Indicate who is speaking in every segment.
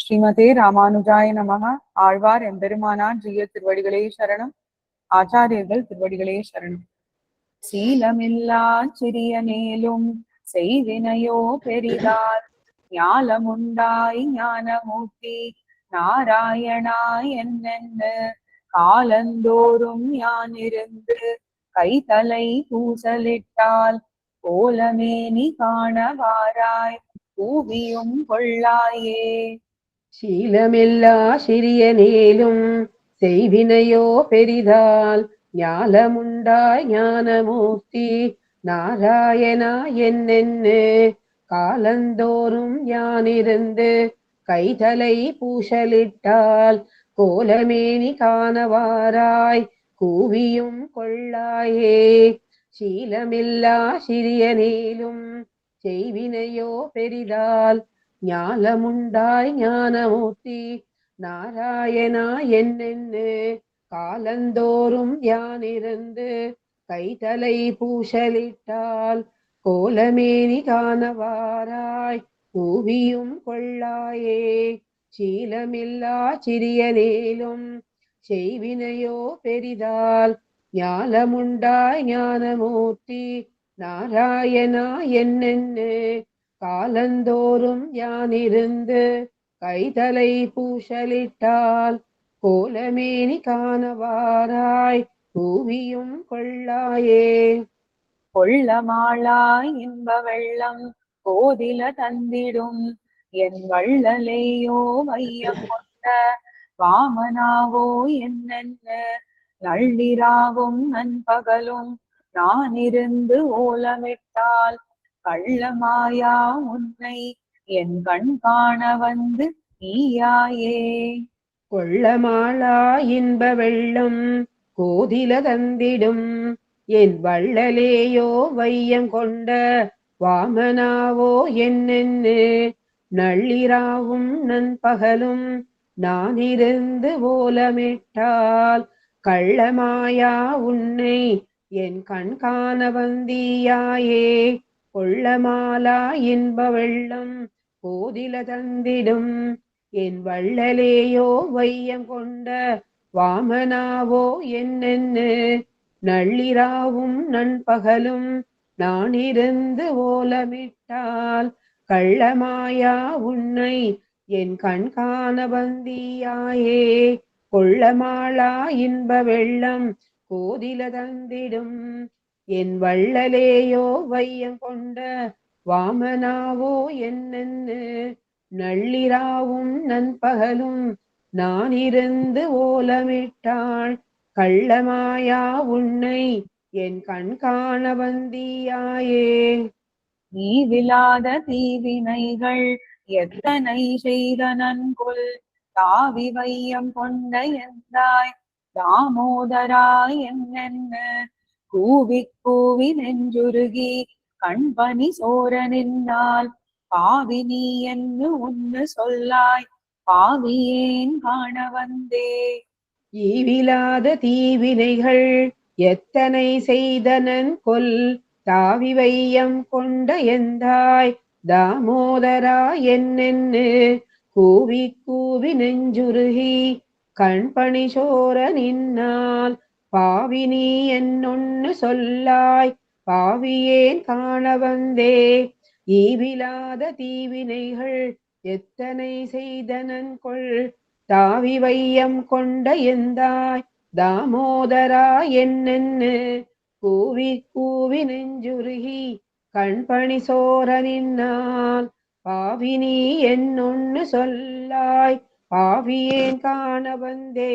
Speaker 1: ஸ்ரீமதே ராமானுஜாய நமக. ஆழ்வார் எம்பெருமானார் ஜீய திருவடிகளே சரணம். ஆச்சாரியர்கள் திருவடிகளே சரணம். சீலமில்லா சிறியனேலும் செய்வினையோ பெரிதால் ஞாலமுண்டாய் ஞானமூர்த்தி நாராயணாய் என்னென்னு காலந்தோறும் யானிருந்து கைதலை பூசலிட்டால் கோலமேனி காணவாராய் கூவியும் கொள்ளாயே.
Speaker 2: சீலமில்லா சிறியனேலும் செய்வினையோ பெரிதால் ஞாலமுண்டாய் ஞானமூர்த்தி நாராயணா என்னென்னு காலந்தோறும் யானிருந்து கைதலை பூசலிட்டால் கோலமேனி காணவாராய் கூவியும் கொள்ளாயே. சீலமில்லா சிறியனேலும் செய்வினையோ பெரிதால் ஞாலமுண்டாய் ஞானமூர்த்தி நாராயணா என்னென்னு காலந்தோறும் யானிருந்து கைதலை பூசலிட்டால் கோலமேனி காணவாராய் கூவியும் கொள்ளாயே. சீலமில்லா சிறியனேலும் செய்வினையோ பெரிதால் ஞாலமுண்டாய் ஞானமூர்த்தி நாராயணா என்னென்னு காலந்தோறும் யானிருந்து கைதலை பூசலிட்டால் கோலமேனி காணவாராய் கூவியும் கொள்ளாயே.
Speaker 1: கொள்ளமாளாய் இன்ப வெள்ளம் கோதில தந்திடும் என் வள்ளலேயோ வையம் கொண்ட வாமனாவோ என்னென்ன நள்ளிராவும் நண்பகலும் நான் இருந்து ஓலமிட்டால் கள்ளமாயா உன்னை என் கண் காண வந்து நீயாயே.
Speaker 2: கொள்ளமாளா இன்ப வெள்ளம் கோதில தந்திடும் என் வள்ளலேயோ வையம் கொண்ட வாமனாவோ என்னென்னு நள்ளிராவும் நண்பகலும் நான் இருந்து ஓலமிட்டால் கள்ளமாயா உன்னை என் கண் காண வந்தீயாயே. கொள்ளமாலா இன்ப வெள்ளம் கோதில தந்திடும் என் வள்ளலேயோ வையம் கொண்ட வாமனாவோ என்னென்னு நள்ளிராவும் நண்பகலும் நான் இருந்து ஓலமிட்டால் கள்ளமாயா உன்னை என் கண் காண வந்தீயாயே. கொள்ளமாளா இன்ப வெள்ளம் கோதில தந்திடும் என் வள்ளலேயோ வையம் கொண்ட வாமனாவோ என்னென்னு நள்ளிராவும் நண்பகலும் நான் இருந்து ஓலமிட்டாள் கள்ளமாயா உன்னை என் கண் காண வந்தீயாயே.
Speaker 1: ஈவிலாத தீவினைகள் எத்தனை செய்த நன்கொல் தாவி வையம் கொண்ட எந்தாய் தாமோதராய் என்னென்ன கூவி கூவி நெஞ்சுருகி கண்பனி சோர நின்னால் பாவி நீ என்று உன்னு சொல்லாய் பாவியேன் காண வந்தே.
Speaker 2: ஈவிலாத தீவினைகள் எத்தனை செய்தனன் கொல் தாவி வையம் கொண்ட எந்தாய் தாமோதரா என்னென்னு கூவி கூவி நெஞ்சுருகி கண்பணி சோர நின்னால் பாவி நீ என்னொன்னு சொல்லாய் பாவியேன் காண வந்தே. ஈவிலாத தீவினைகள் எத்தனை செய்தனன் கொல் தாவி வையம் கொண்ட எந்தாய் தாமோதரா என்னென்னு கூவி கூவி நெஞ்சுருகி கண்பணி சோர நின்னால் பாவி நீ என்னொன்னு சொல்லாய் பாவியேன் காண வந்தே.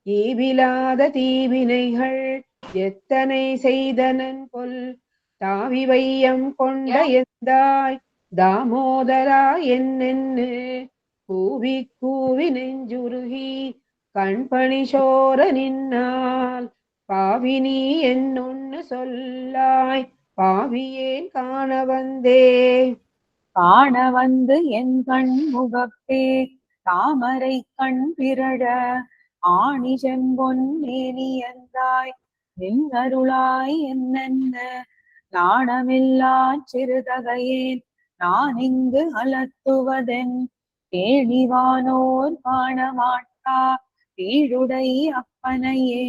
Speaker 2: ஈவிலாத தீவினைகள் எத்தனை செய்தனன் கொல் தாவி வையம் கொண்ட எந்தாய் தாமோதரா என்னென்னு கூவி கூவி நெஞ்சுருகி கண்பணி சோர நின்னால் பாவி நீ என்னொன்னு சொல்லாய் பாவியேன் காண வந்தே.
Speaker 1: காண வந்து என் கண் முகப்பே தாமரை கண் பிறழ ஆணி செம்பொன் மேனி எந்தாய் நின்னருளாய் என்னென்ன நாணமில்லா சிறுதகையேன் நான் இங்கு அலத்துவதென் பேணிவானோர் காணமாட்டா பீடுடை அப்பனையே.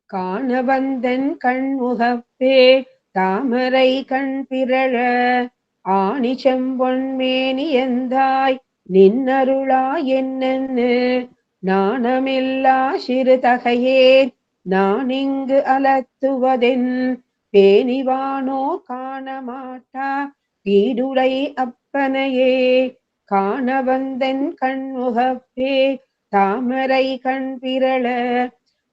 Speaker 2: காணவந்தன் கண்முகப்பே தாமரை கண் பிறழ ஆணி செம்பொன் மேனியந்தாய் நின்னருளா என்னென்னு நாணமில்லா சிறுதகையேன் நான் இங்கு அலத்துவதென் பேணிவானோ காணமாட்டா பீடுடை அப்பனையே. காணவந்தன் கண்முகப்பே தாமரை கண் பிறழ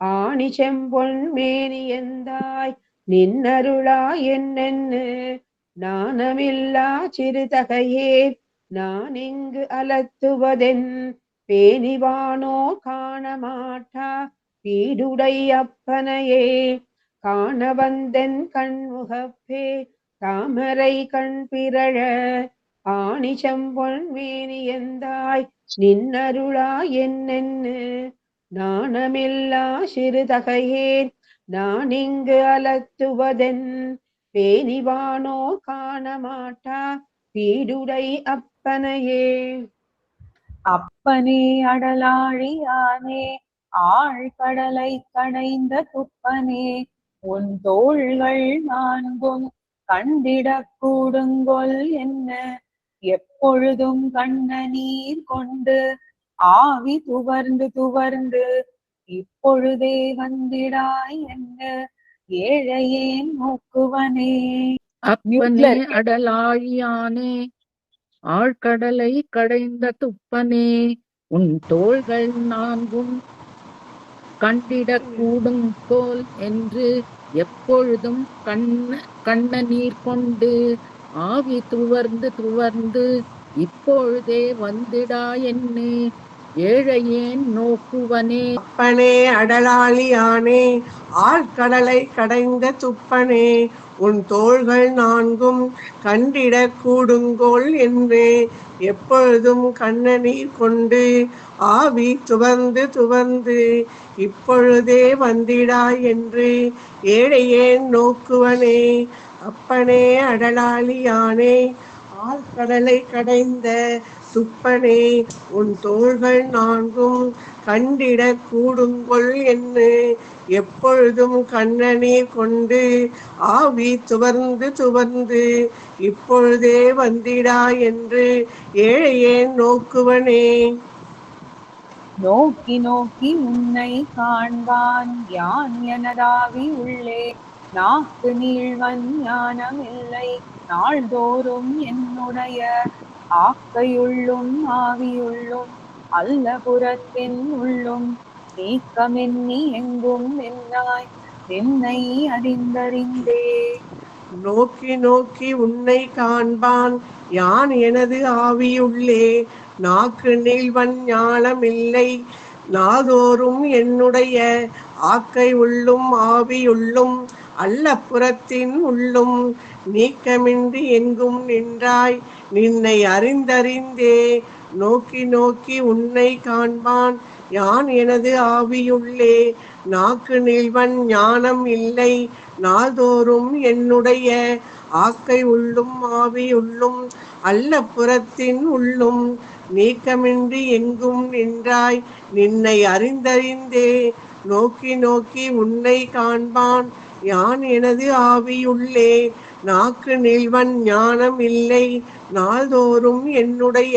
Speaker 2: ஆணி செம்பொன் மேனியந்தாய் நின்னருளா என்னென்னு நாணமில்லா சிறுதகையே நான் இங்கு அலத்துவதென் பேணிவானோ காணமாட்டா பீடுடை அப்பனையே. காணவந்தன் கண்முகப்பே தாமரை கண் பிறழ ஆணி செம்பொன் மேனியந்தாய் நின்னருளா என்னென்னு நாணமில்லா சிறுதகையேன் நான் இங்கு அலத்துவதென் பேணிவானோ காணமாட்டா பீடுடை அப்பனையே.
Speaker 1: அப்பனே அடலாழியானே ஆழ்கடலை கடைந்த துப்பனே உன் தோள்கள் நான்கும் கண்டிடக் கூடுங்கொல் என்ன எப்பொழுதும் கண்ண நீர் கொண்டு ஆவி துவர்ந்து துவர்ந்து இப்பொழுதே வந்திடாய் என்ன ஏழையேன் நோக்குவனே.
Speaker 3: அப்பனே அடலாழியானே ஆழ்கடலை கடைந்த துப்பனே உன் தோள்கள் நான்கும் கண்டிடக் கூடுங்கோல் என்று எப்பொழுதும் கண்ண நீர் கொண்டு ஆவி துவர்ந்து துவர்ந்து இப்பொழுதே வந்திடா என்னே ஏழையேன் நோக்குவனே.
Speaker 4: அப்பனே அடலாழியானே ஆழ்கடலை கடைந்த துப்பனே உன் தோள்கள் நான்கும் கண்டிடக் கூடுங்கோல் என்று எப்பொழுதும் கண்ணநீர் கொண்டு ஆவி துவர்ந்து துவர்ந்து இப்பொழுதே வந்திடாய் என்று ஏழையேன் நோக்குவனே. அப்பனே அடலாழியானே ஆழ்கடலை கடைந்த துப்பனே உன் தோள்கள் நான்கும் கண்டிடக் கூடுங்கொள் என்று எப்பொழுதும் கண்ணநீர் கொண்டு ஆவி துவர்ந்து துவர்ந்து இப்பொழுதே வந்திடா என்று ஏழையேன் நோக்குவனே.
Speaker 1: நோக்கி நோக்கி உன்னை காண்பான் யான் எனதாவி உள்ளே நாக்கு நீழ்வன் ஞானம் இல்லை நாள்தோறும் என்னுடைய ஆக்கையுள்ளும் ஆவியுள்ளும் அல்ல புறத்தின் உள்ளும் நீக்கமென்னி எங்கும் நின்னாய் நின்னை அறிந்தறிந்தே.
Speaker 4: நோக்கி நோக்கி உன்னை காண்பான் யான் எனது ஆவியுள்ளே நாக்கு நீள்வன் ஞானம் இல்லை நாதோறும் என்னுடைய ஆக்கை உள்ளும் ஆவியுள்ளும் அல்ல புறத்தின் உள்ளும் நீக்கமின்றி எங்கும் நின்றாய் நின்னை அறிந்தறிந்தே. நோக்கி நோக்கி உன்னை காண்பான் யான் எனது ஆவியுள்ளே நாக்கு நீள்வன் ஞானம் இல்லை நாள்தோறும் என்னுடைய ஆக்கை உள்ளும் ஆவியுள்ளும் அல்ல புறத்தின் உள்ளும் நீக்கமின்றி எங்கும் நின்றாய் நின்னை அறிந்தறிந்தே. நோக்கி நோக்கி உன்னை காண்பான் யான் எனது ஆவியுள்ளே நாக்கு நீள்வன் ஞானம் இல்லை நாள்தோறும் என்னுடைய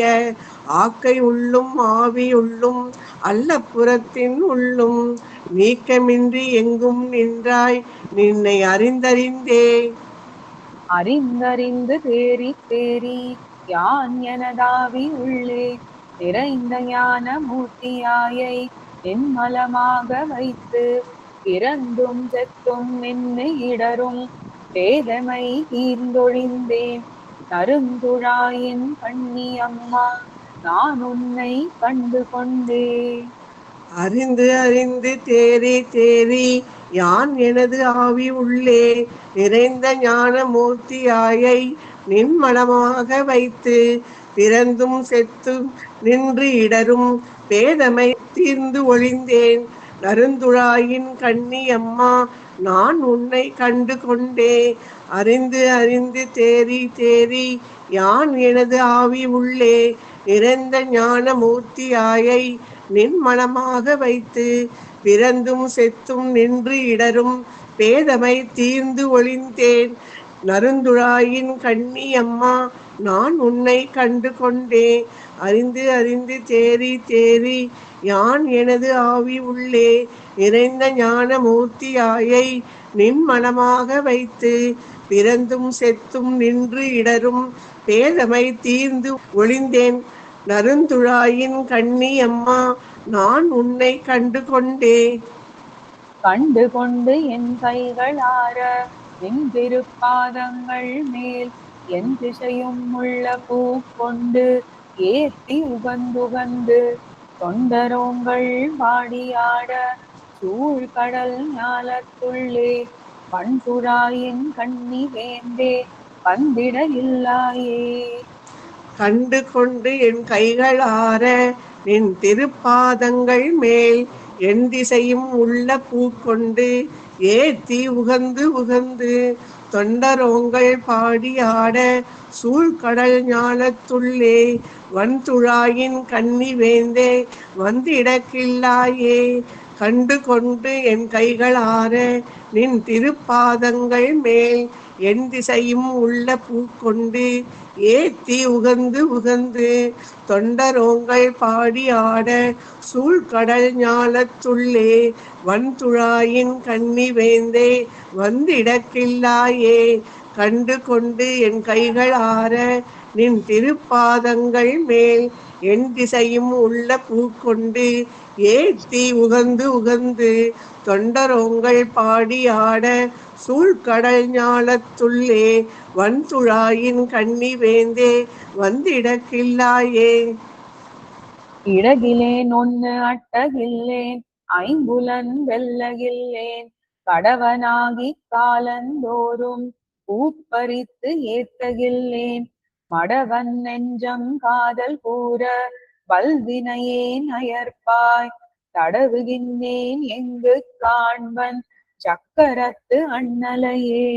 Speaker 4: ஆக்கை உள்ளும் ஆவியுள்ளும் அல்ல புறத்தின் உள்ளும் நீக்கமின்றி எங்கும் நின்றாய் நின்னை அறிந்தறிந்தே.
Speaker 1: அறிந்தறிந்து தேறி தேறி யான் எனதாவி உள்ளே நிறைந்த ஞான மூர்த்தியாயை நின்மலமாக வைத்து பிறந்தும் செத்தும் நின்று இடரும் பேதமை தீர்ந்தொழிந்தேன் நறுந்துழாயின் கண்ணி அம்மா நான் உன்னை கண்டு கொண்டே.
Speaker 4: அறிந்து அறிந்து தேறி தேறி யான் எனது ஆவி உள்ளே நிறைந்த ஞான மூர்த்தியாயை நின்மலமாக வைத்து பிறந்தும் செத்தும் நின்று இடரும் பேதமை தீர்ந்து ஒழிந்தேன் நறுந்துழாயின் கண்ணி அம்மா நான் உன்னை கண்டு கொண்டே. அறிந்து அறிந்து தேறி தேறி யான் எனது ஆவி உள்ளே நிறைந்த ஞான மூர்த்தியாயை நின் மனமாக வைத்து பிறந்தும் செத்தும் நின்று இடரும் பேதமை தீர்ந்து ஒளிந்தேன். நறுந்துழாயின் கண்ணி அம்மா நான் உன்னை கண்டு கொண்டேன். அறிந்து அறிந்து தேறி தேறி யான் எனது ஆவி உள்ளே நிறைந்த ஞான மூர்த்தியாயை நின் மனமாக வைத்து பிறந்தும் செத்தும் நின்று இடரும் பேதமை தீர்ந்து ஒளிந்தேன். நறுந்துழாயின் கண்ணி அம்மா நான் உன்னை கண்டு கொண்டேன்.
Speaker 1: கண்டு கொண்டு என் கைகள் ஆற என் திருப்பாதங்கள் மேல் என் திசையும் உள்ள பூ கொண்டு ஏத்தி உகந்துகந்து தொண்டரோங்கள் பாடியாட சூழ்கடல் ஞாலத்துள்ளே பண்புறாயின் கண்ணி வேந்தே வந்திட இல்லாயே.
Speaker 4: கண்டு கொண்டு என் கைகள் ஆற நின் திருப்பாதங்கள் மேல் என் திசையும் உள்ள பூக்கொண்டு ஏத்தி உகந்து உகந்து தொண்டரோங்கள் பாடியாட சூழ்கடல் ஞாலத்துள்ளே வன்துழாயின் கண்ணி வேந்தே வந்திடக்கில்லாயே. கண்டு கொண்டு என் கைகள் ஆற நின் திருப்பாதங்கள் மேல் என் திசையும் உள்ள பூக்கொண்டு ஏத்தி உகந்து உகந்து தொண்டரோங்கள் பாடி ஆட சூழ்கடல் ஞாலத்துள்ளே வன்துழாயின் கண்ணி வேந்தே வந்திடக்கில்லாயே. கண்டு கொண்டு என் கைகள் ஆற நின் திருப்பாதங்கள் மேல் என் திசையும் உள்ள பூக்கொண்டு ஏத்தி உகந்து உகந்து தொண்டரோங்கள் பாடி ஆட சூழ்கடல் ஞாலத்துள்ளே வன்துழாயின் கண்ணி வேந்தே வந்திடக்கில்லாயே.
Speaker 1: இடகிலேன் ஒன்னு அட்டகில்லேன் ஐம்புலன் வெல்லகில்லேன் கடவனாகி காலந்தோறும் பூப்பறித்து ஏத்தகில்லேன் மடவன் நெஞ்சம் காதல் கூற வல்வினையேன் அயர்ப்பாய் தடவுகின்றேன் எங்கு காண்பன் சக்கரத்து அண்ணலையே.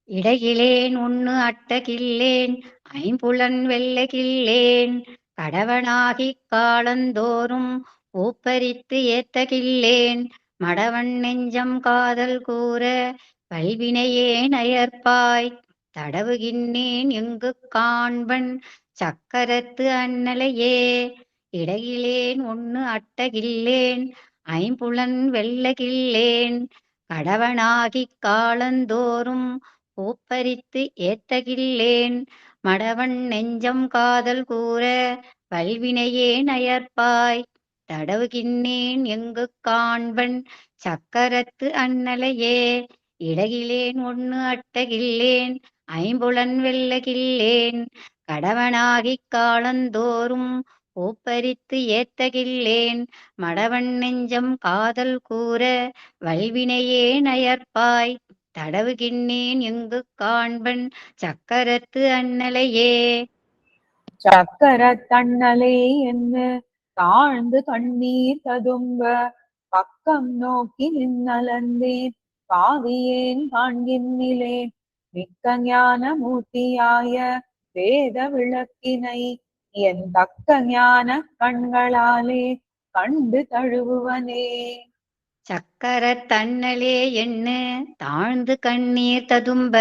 Speaker 5: இடையிலேன் ஒன்னு அட்டகில்லேன் ஐம்புலன் வெல்லகில்லேன் கடவனாகிக் காலந்தோறும் பூப்பறித்து ஏத்தகில்லேன் மடவன் நெஞ்சம் காதல் கூற வல்வினையேன் அயர்ப்பாய் தடவுகின்றேன் எங்கு காண்பன் சக்கரத்து அண்ணலையே. இடையிலேன் ஒன்னு அட்டகில்லேன் ஐம்புலன் வெல்லகில்லேன் கடவனாகிக் காலந்தோறும் பூப்பறித்து ஏத்தகில்லேன் மடவன் நெஞ்சம் காதல் கூற வல்வினையேன் அயர்ப்பாய் தடவுகின்றேன் எங்கு காண்பன் சக்கரத்து அண்ணலையே. இடகிலேன் ஒன்னு அட்டகில்லேன் ஐம்புலன் வெல்லகில்லேன் கடவனாகிக் காலந்தோறும் பூப்பறித்து ஏத்தகில்லேன் மடவன் நெஞ்சம் காதல் கூற வல்வினையேன் அயர்ப்பாய் தடவுகின்றேன் எங்கு காண்பன் சக்கரத்து அண்ணலையே.
Speaker 1: சக்கரத்தண்ணலே என்ன தாழ்ந்து கண்ணீர் ததும்ப பக்கம் நோக்கி நின்னலந்தேன் பாவியேன் காண்கின்னிலேன் மிக்க ஞான மூர்த்தியாய வேத விளக்கினை என் தக்க ஞான கண்களாலே கண்டு தழுவுவனே.
Speaker 5: சக்கரத்தண்ணலே என்ன தாழ்ந்து கண்ணீர் ததும்ப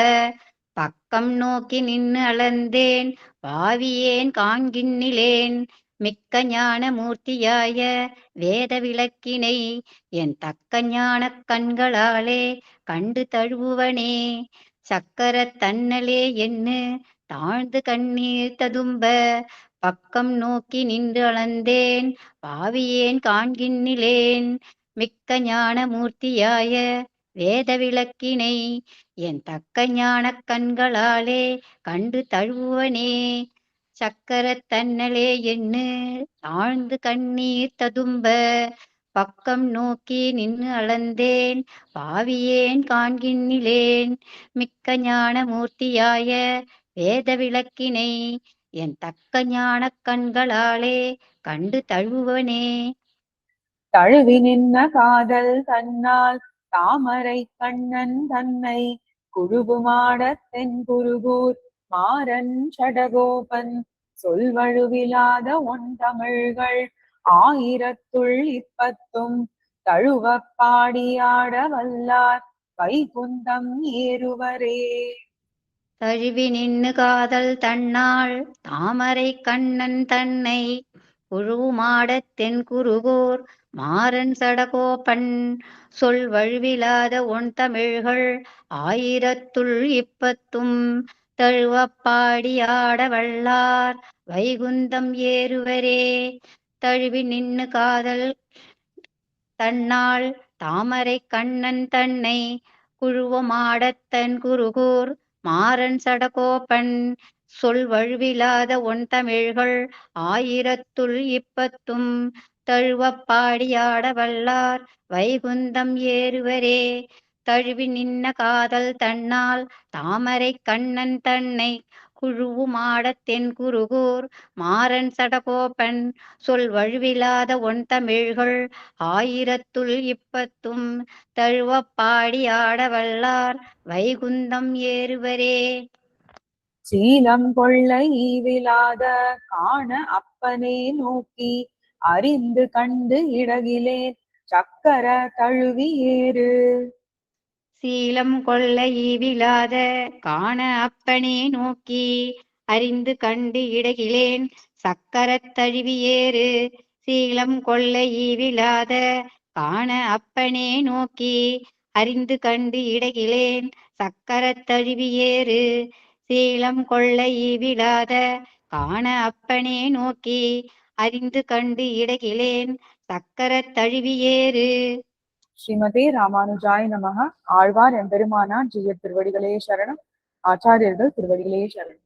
Speaker 5: பக்கம் நோக்கி நின்று அளந்தேன் பாவியேன் காண்கின்னிலேன் மிக்க ஞான மூர்த்தியாய வேத விளக்கினை என் தக்க ஞான கண்களாலே கண்டு தழுவுவனே. சக்கரத்தண்ணலே என்ன தாழ்ந்து கண்ணீர் ததும்ப பக்கம் நோக்கி நின்று அளந்தேன் பாவியேன் காண்கின்னிலேன் மிக்க ஞான மூர்த்தியாய வேத விளக்கினை என் தக்க ஞான கண்களாலே கண்டு தழுவுவனே. சக்கரத்தண்ணலே என்ன தாழ்ந்து கண்ணீர் ததும்ப பக்கம் நோக்கி நின்று அளந்தேன் பாவியேன் காண்கின்னிலேன் மிக்க ஞான மூர்த்தியாய வேத விளக்கினை என் தக்க ஞான கண்களாலே கண்டு தழுவுவனே.
Speaker 1: தழுவி நின்ன காதல் தன்னால் தாமரை கண்ணன் தன்னை குழுவுமாட தென் குருகூர் மாறன் சடகோபன் சொல்வழுவிலாத ஒன் தமிழ்கள் ஆயிரத்துள் இப்பத்தும் தழுவப் பாடியாட வல்லார் வைகுந்தம் ஏறுவரே.
Speaker 5: தழுவி நின்னு காதல் தன்னாள் தாமரை கண்ணன் தன்னை குழுவுமாடத் தென்குருகூர் மாறன் சடகோபன் சொல் வழுவிலாத ஒன் தமிழ்கள் ஆயிரத்துள் இப்பத்தும் தழுவப் பாடியாட வல்லார் வைகுந்தம் ஏறுவரே. தழுவி நின்னு காதல் தன்னாள் தாமரை கண்ணன் தன்னை குழுவமாடத் தென்குருகூர் மாறன் சடகோபன் சொல் வழுவிலாத ஒன் தமிழ்கள் ஆயிரத்துள் இப்பத்தும் தழுவப் பாடியாட வல்லார் வைகுந்தம் ஏறுவரே. தழுவி நின்ன காதல் தன்னால் தாமரை கண்ணன் தன்னை குழுவுமாடத் தென்குருகூர் மாறன் சடகோபன் சொல் வழுவிலாத ஒன் தமிழ்கள் ஆயிரத்துள் இப்பத்தும் தழுவப் பாடியாட வல்லார் வைகுந்தம் ஏறுவரே.
Speaker 1: சீலம் கொள்ள ஈவிலாத காண அப்பனே நோக்கி அறிந்து கண்டு இடகிலேன் சக்கர தழுவி ஏறு.
Speaker 5: சீலம் கொள்ள ஈவிலாத காண அப்பனே நோக்கி அறிந்து கண்டு இடகிலேன் சக்கரத் தழுவி ஏறு. சீலம் கொள்ள ஈவிலாத காண அப்பனே நோக்கி அறிந்து கண்டு இடகிலேன் சக்கரத் தழுவி ஏறு. சீலம் கொள்ள ஈவிலாத காண அப்பனே நோக்கி அறிந்து கண்டு இடகிலேன் சக்கரத் தழுவி ஏறு.
Speaker 1: ஸ்ரீமதே ராமானுஜாய நமக. ஆழ்வார் எம்பெருமானார் ஜீயர் திருவடிகளே சரணம். ஆச்சாரியர்கள் திருவடிகளே சரணம்.